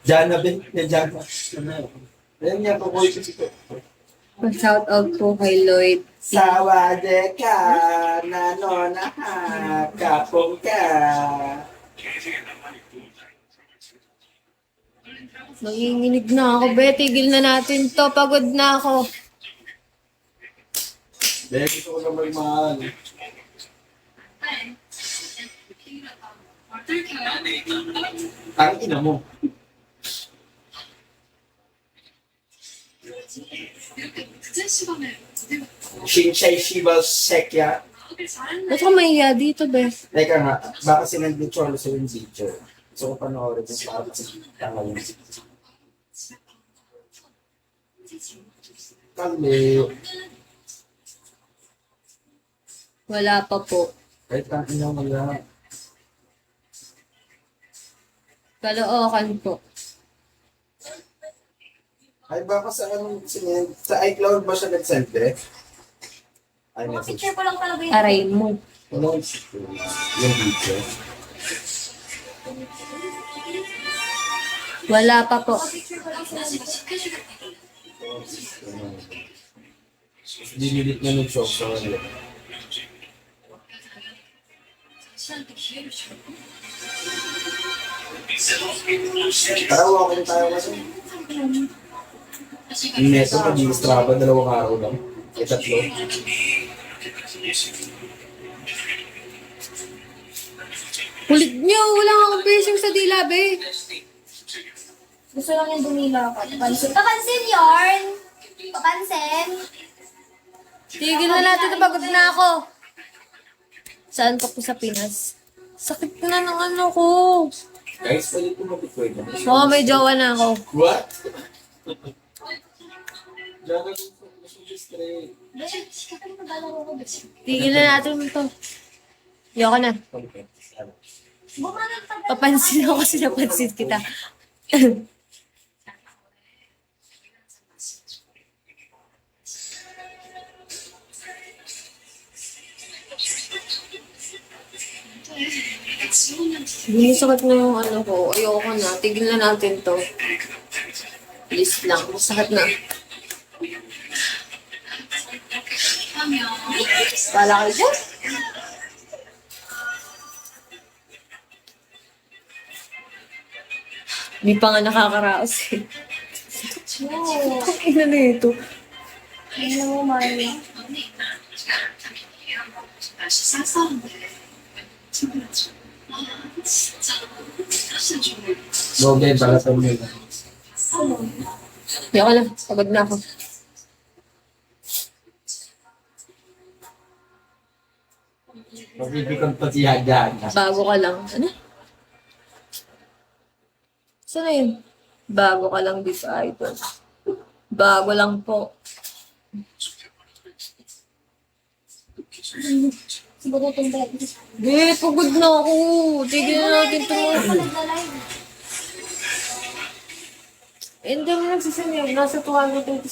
Jana Ben, Jana. Ayan niya po ko ito. Shout out po kay Lloyd. Sawade ka, nanona ha, kapong ka. Nanginginig na ako, be. Tigil na natin to. Pagod na ako. Dahil gusto ko na magmahal. Ang ina mo. Shinshay Shiba Sekya. Ba't ka mahiya dito, be? Teka nga, baka sinend ni Cholo sa yung video. Gusto ko panoorin yung para tama yung Kali. Wala pa po. Kahit ang ina wala. Kalookan po. Ay baka sa anong sinend? Sa iCloud ba siya nag-send eh? Ay, Mga message. picture ko lang talaga yun. Aray mo. Ano yung video? Wala pa po. Mga picture ko lang sila. Dinilit na ng show sa wala. Tara, walking tayo kasi. Neto, mag-i-strava, 2 araw lang. Eh, 3. Kulit niyo. Wala akong piercing sa dila, be. Gusto lang yung dumila ka. Papansin. Papansin, yarn! Papansin! Tigil na natin. Pagod na ako. Saan pa po sa Pinas? Sakit na ng ano ko. Guys, pwede po mag-record na. Oo, may jowa na ako. What? Diyan na yung straight. Tigil na natin ito. Ayoko na. Bumanag pa ba? Papansin ako kasi napansin kita. Sakit na yung ano ko. Ayoko na. Tigil na natin to. Please lang. Sakit na. Wala kayo dyan? Hindi pa nga nakakaraos eh. Oo. Ina na ito. Tingnan mo, Maria. No, Ben, para sa mga. Ayoko na. Pagod na ako. Mabibigyan pa siya dyan. Bago ka lang. Ano? Saan na yun? Bago ka lang dito, idol. Bago lang po. Siguro itong bed. Pagod na ako. Tigil na natin ito. Nagla-live. Hindi mo nagsisanyag. Nasa 227